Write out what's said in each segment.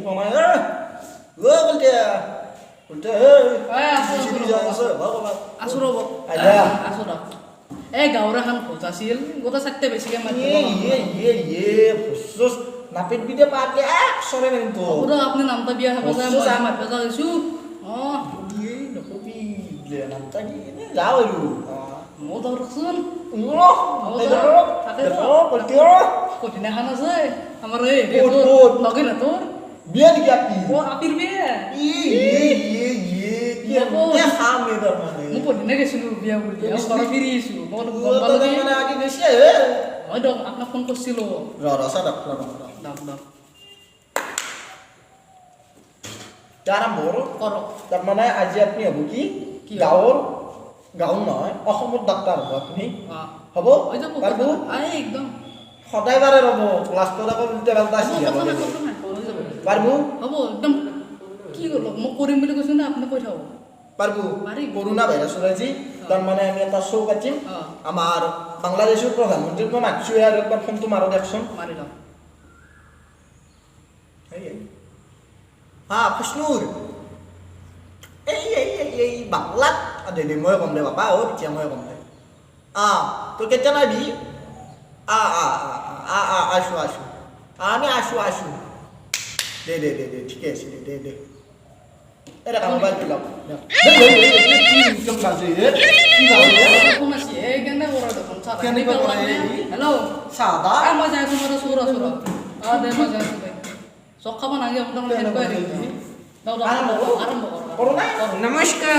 সময় ও বলতে বলতে আছো ৰ'ব আছো ৰ'ব এই গাঁৱৰ এখন ভোজ আছিল গোটেই চাৰিটা বেছিকৈ মাতি নাপিত বিদে পাতে একশরে কিন্তু আপুনি নামটা বিয়া খাব যায় মই যাম মাতিব যাইছোঁ অঁ নকবি নামটা কি যাওঁ আৰু মই ধৰকচোন কঠিনাখন আছে আমাৰ এই নগেন তোৰ বিয়া নেকি আপনি আপিৰ বিয়া মই পদিনা গৈছিলোঁ বিয়া বুলি ঘৰত ফিৰি আহিছোঁ মই গম পালোঁ মই দিয়ক আপোনাক ফোন কৰিছিলোঁ আৰম্ভ কৰক তাৰমানে আজি আপুনি হ'ব কি গাঁৱৰ নহয় অসমত ডাক্তৰ হ'ব আপুনি হ'ব একদম সদায় বাৰে ৰ'ব ক্লাছটোত আকৌ উল্টা পাল্টা পাৰিব হ'ব একদম কি কৰিলোঁ মই কৰিম বুলি কৈছোঁ না আপুনি কৈ থাকক পাৰিব কৰোণা ভাইৰাছৰ আজি তাৰমানে আমি এটা শ্ব' পাতিম আমাৰ বাংলাদেশৰ প্ৰধানমন্ত্ৰীক মই মাতিছোঁ আৰু একবাৰ ফোনটো মাৰো দেখোন মাৰি লওক কৃষ্ণুৰ এই বাংলাত দে মই ক'ম দে বাপা এতিয়া মই ক'ম দে তই কেতিয়া নাবি আছো আমি আছো দে ঠিকে আছে দে এটা কাম মোবাইল দিলাম হেল্ল' চাদা মই যাই আছোঁ মোৰ চোৰ দে মই যাই আছোঁ দে চক খাব নাগে আপোনাৰ হেল্প কৰি আৰম্ভ কৰ নমস্কাৰ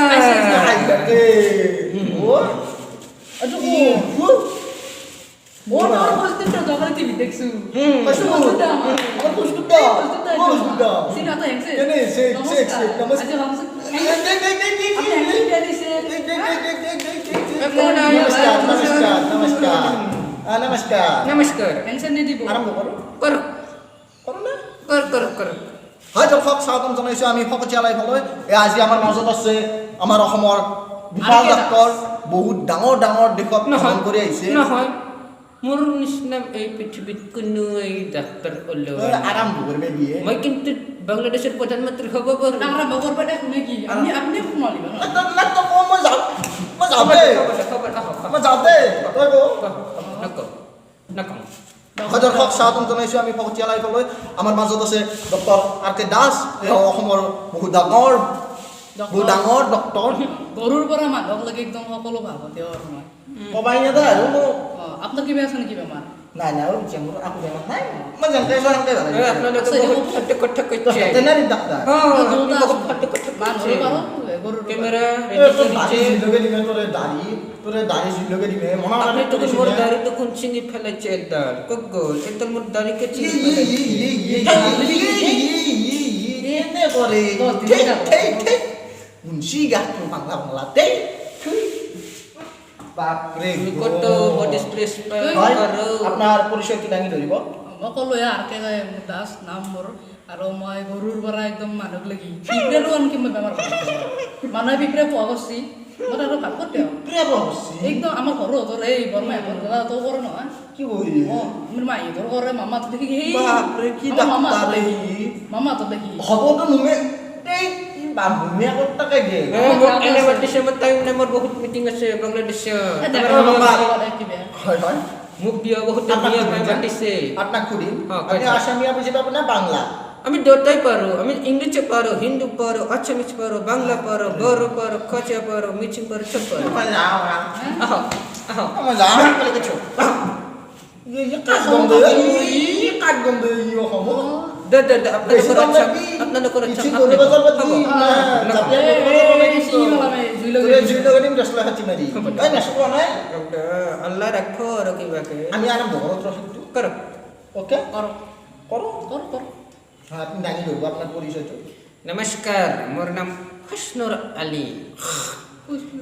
টিভি দেখছোঁ নমস্কাৰ পেঞ্চন নিদিব আৰম্ভ কৰোঁ কৰ হয় দৰ্শক স্বাগতম জনাইছোঁ আমি ফকতীয়ালাই ফালে আজি আমাৰ মাজত আছে আমাৰ অসমৰ বিশাল ডাক্তৰ বহুত ডাঙৰ দেশত ভ্ৰমণ কৰি আহিছে নহয় মোৰ নিচিনা এই পৃথিৱীত কোনো এই ডাক্তৰ আৰম্ভ কৰিবে দিয়ে মই কিন্তু বাংলাদেশের প্রধানমন্ত্রী হব পারো আমরা বগর পেটে শুনে কি আপনি শুনালি না মই যাওঁ দে তই গো নকওঁ দৰ্শক স্বাগতম জনাইছোঁ আমি ফকতীয়ালাই ফালে আমাৰ মাজত আছে ডক্টৰ আৰ.কে. দাস অসমৰ বহুত ডাঙৰ ডক্টৰ গৰুৰ পৰা মানুহক লাগে একদম সকলো ভাল তেওঁৰ মই কবাই নেদা আৰু মোক আপোনাৰ কিবা আছে নেকি বেমাৰ নাই মোৰ আকৌ বেমাৰ নাই মই জানতে আপোনালোকে বহুত ফাল্টু কথা কৈছে ভেটেনাৰী ডাক্তৰ বহুত ফাল্টু কথা মানুহ পাৰো গৰুৰ ক্যামেরা তোরে দাড়ি ঝুলকে দিবে মনে আপনি তো মোর দাড়ি তো কোন চিনি ফেলেছে একদল কগো একদল মোর দাড়ি কে চিনি এনে করে মুন্সি গাতো বাংলা তেই বাপ রে কত বডি স্প্রেস করো আপনার পরিচয় কি দাঙি ধরিব মই ক'লো আৰ.কে. দাস নাম মোৰ আৰু মই গৰুৰ পৰা একদম মানুহক লাগি পিঁপৰাৰো আনকি মই বেমাৰ মানুহে পিঁপৰা পোৱা কৰিছি মই আৰু ভাল কৰি একদম আমাৰ ঘৰৰ তোৰ এই বৰমাই ঘৰ তোৰ কৰে নহয় কি কইলি মোৰ মাই তোৰ কৰে মামাটো দেখি সেই বাপরে কি ডাক্তার মামাটো দেখি হবতো নুমে এই বাবুমিয়া কতটাকে গে এনে বাটিছে মই টাইম নাই মোৰ বহুত মিটিং আছে বাংলাদেশে হয় মুখ বিয়া বহুত বিয়া পাই বাটিছে আপনার খুদিন আপনি আসামিয়া বুঝে পাবেন না বাংলা আমি দুটাই পারো আমি ইংরেজি পারো হিন্দু পারো আসামিজ পারো বাংলা পারো বড় পারো খচা পারো মিচিং পারো সব পারো আহো যাও বলে কিছু ये কাট গন্ধ ইও হমো দা আপনাদের করে কিছু করে বাজার বাদি জুইলো গদিম দশলা হাতি মারি তাই না শুনো না আল্লাহ রাখো আর কি বাকে আমি আরম্ভ করব ট্রফিকটু করো ওকে করো হ্যাঁ আপনি দাঁড়িয়ে ধরবো আপনার পরিচয়টা নমস্কার মোর নাম হুসনুর আলী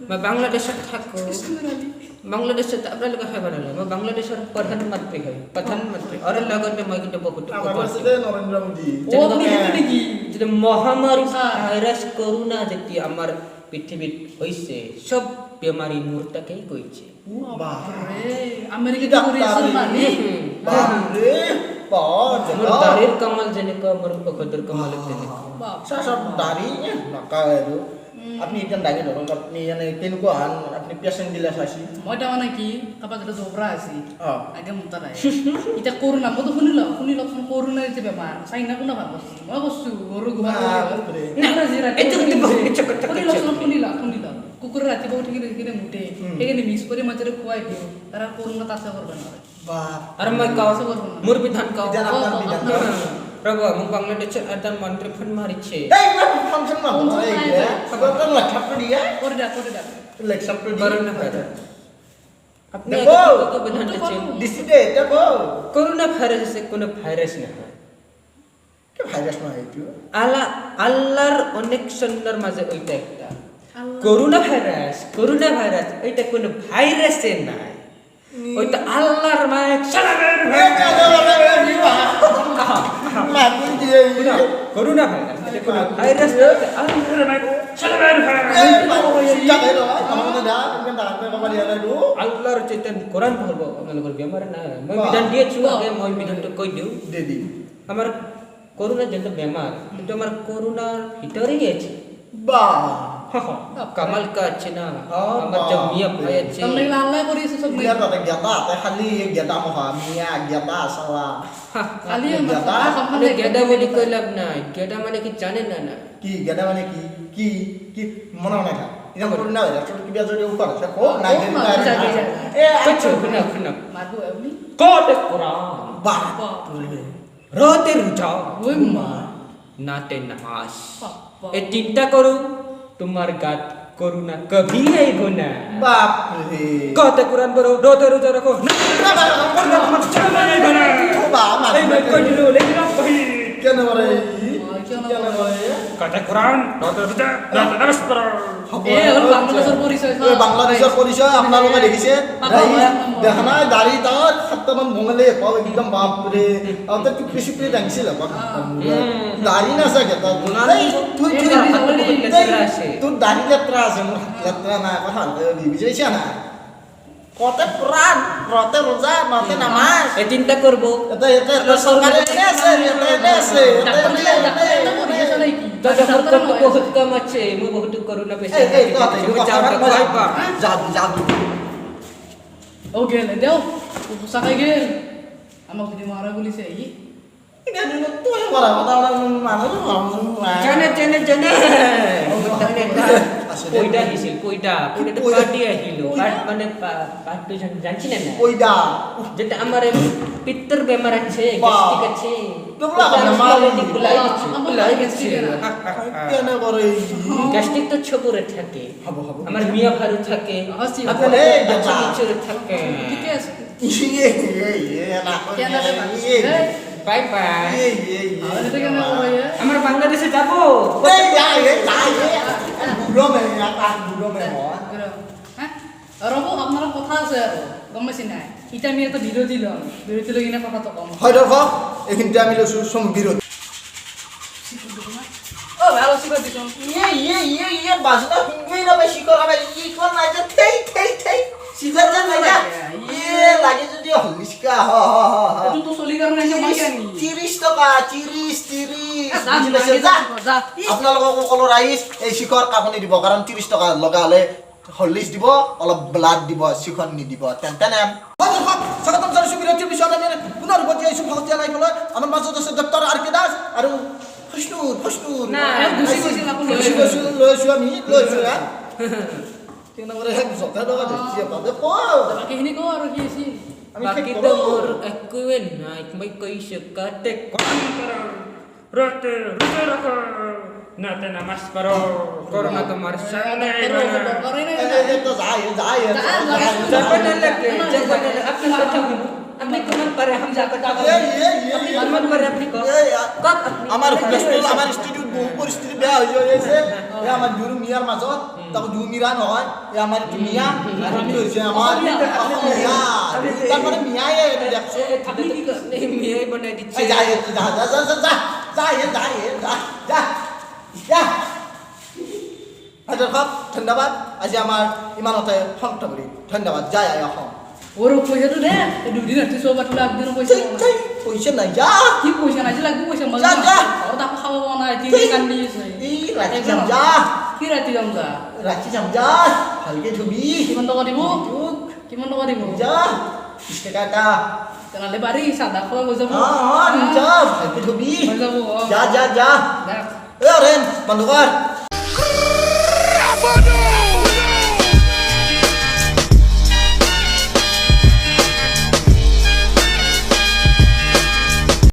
मैं बांग्लादेश থাকো বাংলাদেশে আপনার লোক হয় বানালে मैं বাংলাদেশের প্রধানমন্ত্রী হয় প্রধানমন্ত্রী আর লগতে মই কিন্তু বহুত আমার কাছে নরেন্দ্র মোদি ও আপনি হেতু কি যে মহামারী ভাইরাস করোনা যেটি আমার পৃথিবীত হইছে সব বেমারি মূর্তাকেই কইছে বাপরে আমেরিকা করে মানে বাপরে মোর দাড়ির কামাল জেনে কো মোর কদর কামাল জেনে কো বাপ Sasar darinya maka itu. আপনি এটা দাগে ধরুন আপনি এনে কেনকো আন আপনি পেশেন্ট দিলা সাসি মইটা মানে কি কাপা যেটা জবরা আছি হ্যাঁ আগে মুতা নাই এটা করোনা মতো শুনিল করোনা যে বেমার চাই না কোনা ভাবছ মই বস্তু গরু ঘুমা না জিরা এটা কিন্তু বহুত কিছু কথা শুনিলা কুকুর রাতি বউ ঠিক রেখে মুটে এখানে মিক্স করে মাঝে খুয়াই দিও তারা করোনা তাছে করবে না বা আর মই কাও মোর বিধান কাও বিধান আপনার বিধান প্রভু মুখ বাংলাদেশের আদান মন্ত্রী ফোন মারিছে এই ফাংশন মা এই সবার তো লেখা দিয়া করে দা লেখা দিয়া করোনা ভাইরাস আপনি দেখো, তো বিধান আছে ডিসিডে দেখো করোনা ভাইরাস কোন ভাইরাস না হয় কি ভাইরাস না হইতো আল্লাহর অনেক সুন্দর মাঝে ওইটা একটা করোনা ভাইরাস এটা কোন ভাইরাসে নাই ওইটা আল্লাহর মায়ের সালামের মাগুন দিয়ে করোনা ভাইরাস এটা কোন ভাইরাস না আল্লাহর মায়ের সালামের জাগে লো আমাদের দা তুমি দাঁড়াতে বাবা দিয়া নাই আল্লাহর চেতন কোরআন পড়বো মনে করবি আমার না মই বিধান দিয়েছি আগে মই বিধানটা কই দিও দেদি আমার করোনা যেটা বেমার এটা আমার করোনার ভিতরেই আছে বা কামাল কা আছে না আমার যে মিয়া ভাই আছে તમને લાલા કરી છે સબ dia tak gata teh kali gata moha mia gata salah খালি gata আরে গেডা বলি কইলাম না গেডা মানে কি জানে না না কি gata মানে কি মনে মনে খা এটা করুন না এটা ছোট কি বিয়া জড়িয়ে উপর আছে কো না এ কিছু খুনা મારબો એવલી কোট কোরআন বা রোতে রুজা ওই মা নাতে নামাজ পাপা এই তিনটা করো তোমার গাত করোনা কবি আইব না বাপ রে কত কোরআন পড়ো রোতে রোজা রাখো বা মানে এই মই কই দিলো লেখিরা কই কেন বলে কেন কেন বলে কত কোরআন রোতে রোজা নাতে নামাজ পড়ো এ হল বাংলাদেশের পরিচয় বাংলাদেশের পরিচয় আপনারা দেখেছে দেখা না দাড়ি তার খতম ভঙ্গলে পাও একদম বাপ রে আমাদের তো কৃষি প্রিয় ডাংছিল দাড়ি না সাকে তা তুই তোর দাড়ি যাত্রা আছে মোর যাত্রা না কথা বিজয়ছে না কত প্রাণ রতে রোজা নতে নামাজ এই তিনটা করব এটা সরকারে এনে আছে এনে আছে তো যখন করতে বহুত কম আছে মই বহুত করোনা পেশা এই জাদু ও গেলে দেও সাকাই গেল আমাকে যদি মারা বলিছে এই ini dulu tuh yang orang mana tuh জানে কইডা হিছিল কইডা তো পার্টি আহিল পার্ট মানে পার্ট তো জানছি না ওই দা যেটা আমার পিত্তর বেমার আছে গ্যাস্ট্রিক আছে তোমরা মারা বুলাই গেছে কেন করে গ্যাস্ট্রিক তো ছপুরে থাকে হবো আমার মিয়া ভারু থাকে হাসি আপনার নিচে থাকে ঠিক আছে না কেন বাই বাই আর এটা কেন হয় আমরা বাংলাদেশে যাব হ্যাঁ আর আপনার কথা আছে আর গমাইছি নাই ইটা আমি একটা বিরোধী লম বিরোধী লই না কথা তো কম হয়তো এখানটা আমি বিরোধী ও ভালো শিখা দিছ বাজনা হিংই না বেশি করা ভাই ই কোন নাই যে থেই সিজার জান না লাগে যদি হলিস্কা তুই তো চলি কারণে এসে মাই আনি 30 টাকা 30 যা আপোনালোকক কলো ৰাইজ এই শিখৰ কাকনি দিব কাৰণ 30 টকা লগালে হলিস দিব অলপ ব্লাড দিব শিখন নি দিব তেনতেন স্বাগতম জানাইছো বিৰতিৰ পিছত আমি পুনৰ উভতি আহিছো ভাগতীয়া নাই কলৈ আমাৰ মাজত আছে ডক্টৰ আৰ কে দাস আৰু ফষ্ণুৰ না গুছি লৈছো আমি কেনেবাৰে হেক জকা লগা দেখি পাবে বাকি হিনি কো আৰু কি আছে বাকি তো মোর একোৱে নাই মই কৈছো কাতে কোন করো রতে রুজে রাখো নাতে নামাজ পড়ো করোনা তোমার সামনে করে না তো যায় জাপানে লাগে জাপানে আপনি কথা বলুন আপনি কোন পারে हम जाकर আপনি মন পারে আপনি কো কত আমার হোস্টেল আমার ইনস্টিটিউট বহু পরিস্থিতি বেয়া হৈ যাইছে এ আমার গুরু মিয়ার মাজত তাকো দু মিরা নহয় এ আমার মিয়া আর কি হইছে আমার মিয়া তারপরে মিয়া এ দেখছো আপনি কি করতে মিয়াই বানাই দিচ্ছে হাজার খাপ ধন্যবাদ আজি আমার ইমানতে সন্ত করি ধন্যবাদ যায় আয়া ওর পয়সা তো দে দুদিন আছে সব বাটলা একদিন পয়সা পয়সা নাই যা কি পয়সা নাই লাগবে পয়সা মজা যা, যা। আর তাকে খাওয়াবো না ঠিক। তুই কান্দি আছে এই রাখি যাম যা কি রাতি যাম যা রাখি যাম যা ভালকে থবি কিমান টকা দিব টুক কিমান টকা দিব যা 20 টাকা এটা তেনেহ'লে পাৰি চাদা খোৱা হৈ যাব যা ভালকে থবি হৈ যাব যা যা যা দেখ এ ৰেন বন্ধ কৰ